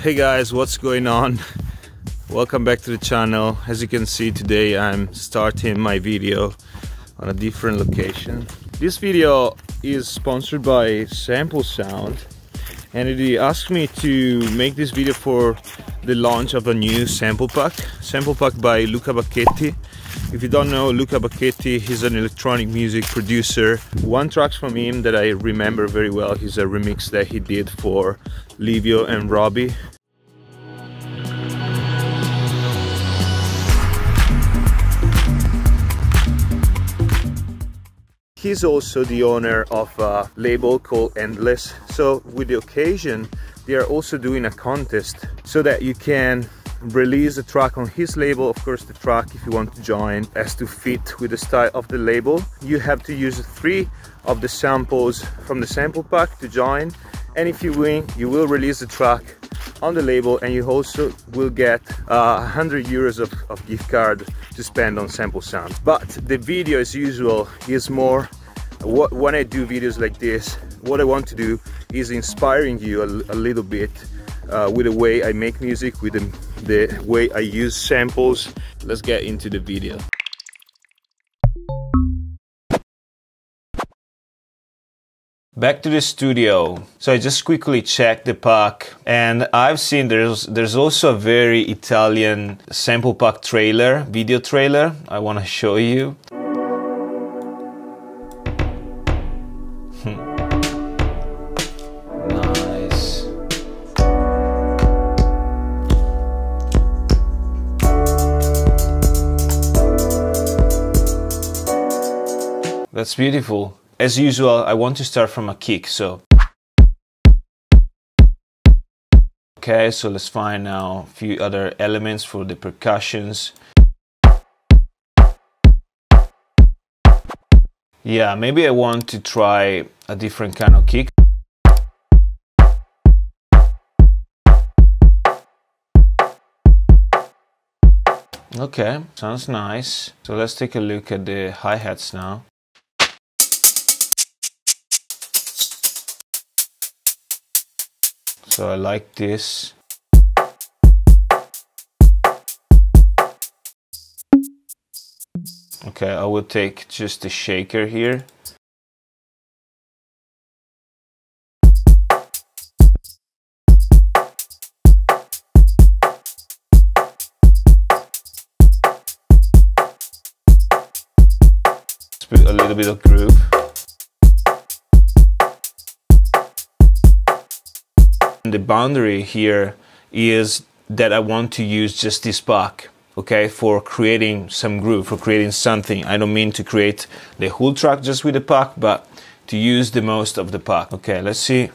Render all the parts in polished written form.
Hey guys, what's going on? Welcome back to the channel. As you can see, today I'm starting my video on a different location. This video is sponsored by samplesound, and it asked me to make this video for the launch of a new sample pack by Luca Bacchetti. If you don't know Luca Bacchetti, he's an electronic music producer. One track from him that I remember very well is a remix that he did for Livio and Robbie. He's also the owner of a label called Endless. So with the occasion, they are also doing a contest so that you can release a track on his label. Of course, the track, if you want to join, has to fit with the style of the label. You have to use 3 of the samples from the sample pack to join, and if you win, you will release the track on the label, and you also will get 100 euros of gift card to spend on samplesound. But the video, as usual, is more when I do videos like this, what I want to do is inspiring you a little bit with the way I make music, with the way I use samples. Let's get into the video. Back to the studio. So I just quickly checked the pack, and I've seen there's also a very Italian sample pack trailer, video trailer. I want to show you. Nice. That's beautiful. As usual, I want to start from a kick, so okay, so let's find now a few other elements for the percussions. Yeah, maybe I want to try a different kind of kick. Okay, sounds nice. So let's take a look at the hi-hats now. So I like this. Okay, I will take just a shaker here. Let's put a little bit of groove. The boundary here is that I want to use just this pack, okay, for creating some groove, for creating something. I don't mean to create the whole track just with the pack, but to use the most of the pack. Okay, let's see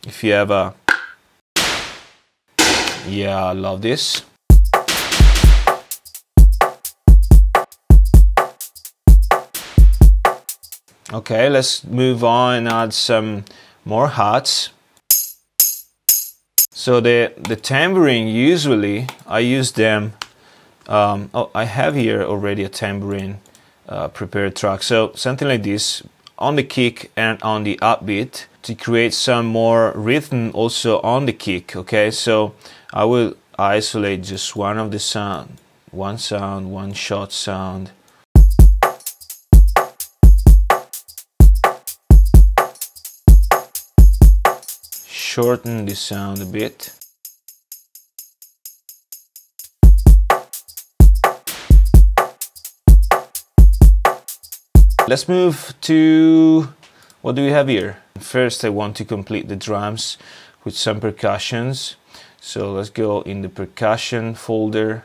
if you have a... Yeah, I love this. Okay, let's move on and add some more hats. So the tambourine, usually I use them. Oh, I have here already a tambourine prepared track. So something like this on the kick and on the upbeat to create some more rhythm also on the kick. Okay, so I will isolate just one of the sound, one shot sound. Shorten the sound a bit. Let's move to, what do we have here? First I want to complete the drums with some percussions. So let's go in the percussion folder.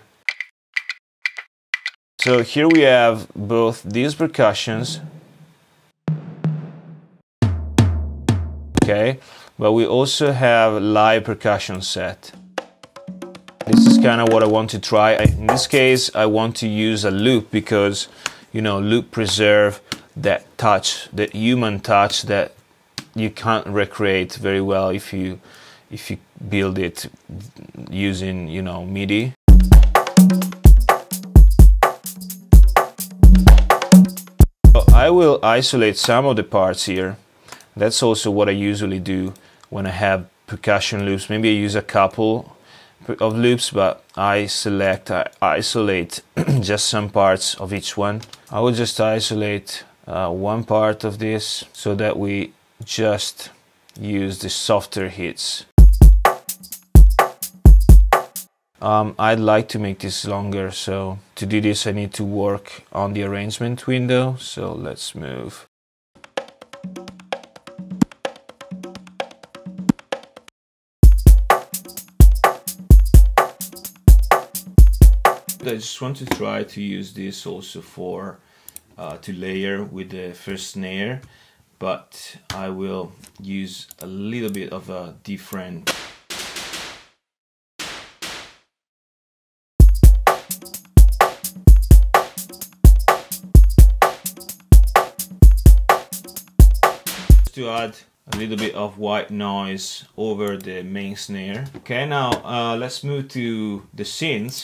So here we have both these percussions. Okay. But we also have live percussion set. This is kind of what I want to try. In this case, I want to use a loop because, you know, loop preserve that touch, that human touch that you can't recreate very well if you build it using, you know, MIDI. So I will isolate some of the parts here. That's also what I usually do when I have percussion loops. Maybe I use a couple of loops, but I isolate just some parts of each one. I will just isolate one part of this so that we just use the softer hits. I'd like to make this longer, so to do this I need to work on the arrangement window, so let's move. I just want to try to use this also for to layer with the first snare, but I will use a little bit of a different to add a little bit of white noise over the main snare. Okay, now let's move to the synths.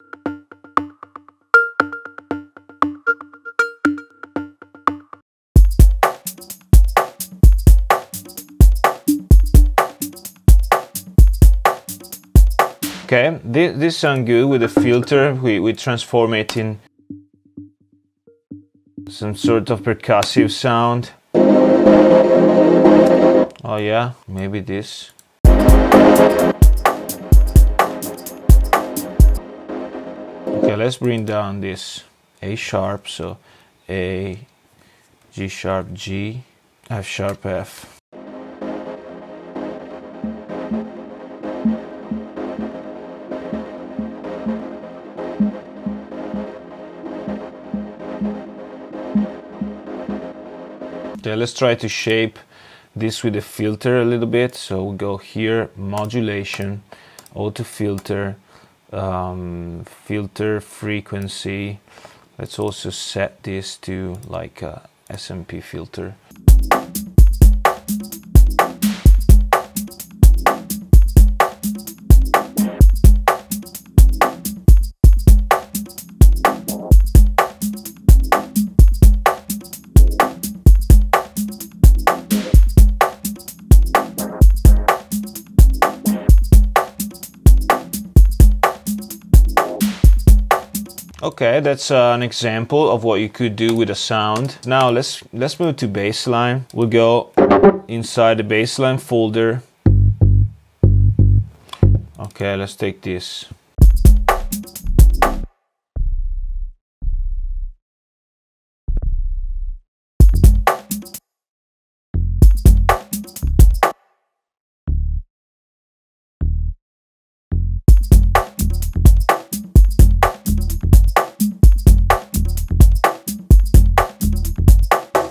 Okay, this sounds good with the filter. We transform it in some sort of percussive sound. Oh yeah, maybe this. Okay, let's bring down this A sharp, so A, G sharp, G, F sharp, F. Okay, let's try to shape this with the filter a little bit. So we'll go here, modulation, auto filter, filter frequency. Let's also set this to like a SMP filter. Okay, that's an example of what you could do with a sound. Now let's move to bassline. We'll go inside the bassline folder. Okay, let's take this.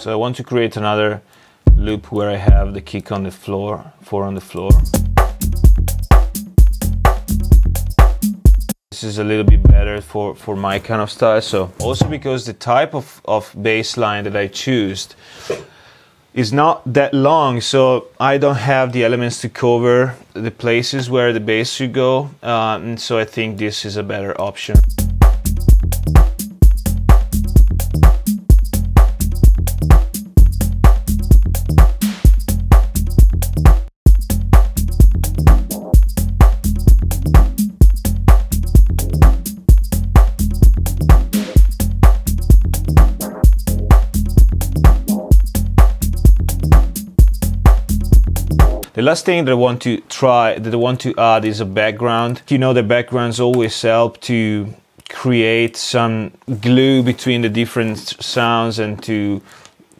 So I want to create another loop where I have the kick on the floor, 4 on the floor. This is a little bit better for my kind of style. So also because the type of bass line that I choose is not that long, so I don't have the elements to cover the places where the bass should go, and so I think this is a better option. The last thing that I want to add is a background. You know, the backgrounds always help to create some glue between the different sounds and to,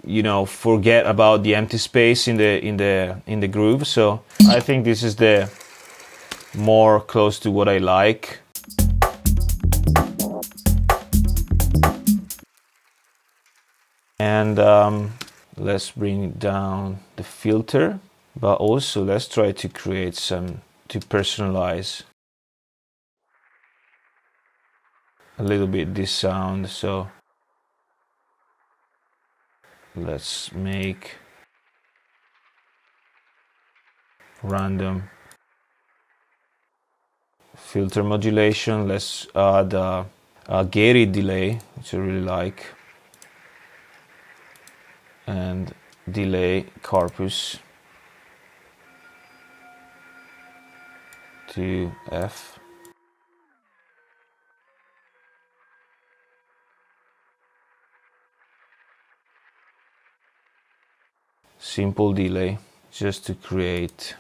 you know, forget about the empty space in the groove. So I think this is the more close to what I like. And let's bring down the filter. But also let's try to create some, to personalize a little bit this sound. So let's make random filter modulation. Let's add a gated delay, which I really like, and delay corpus to F. simple delay just to create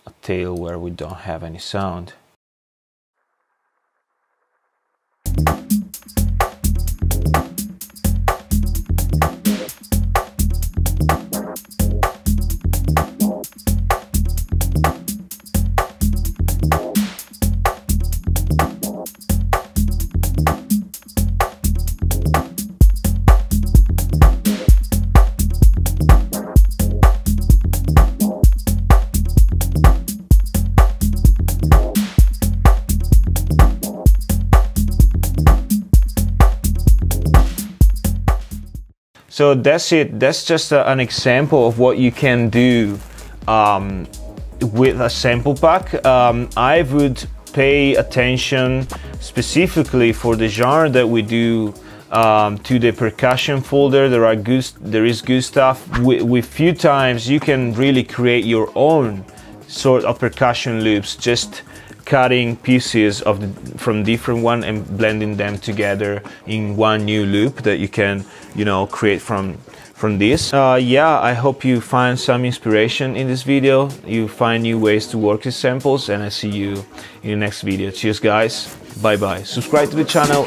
a tail where we don't have any sound. So that's it. That's just an example of what you can do with a sample pack. I would pay attention specifically for the genre that we do to the percussion folder. There is good stuff. With few times you can really create your own sort of percussion loops, just cutting pieces from different one and blending them together in one new loop that you can, you know, create from this. Yeah, I hope you find some inspiration in this video. You find new ways to work with samples, and I see you in the next video. Cheers guys, bye bye. Subscribe to the channel.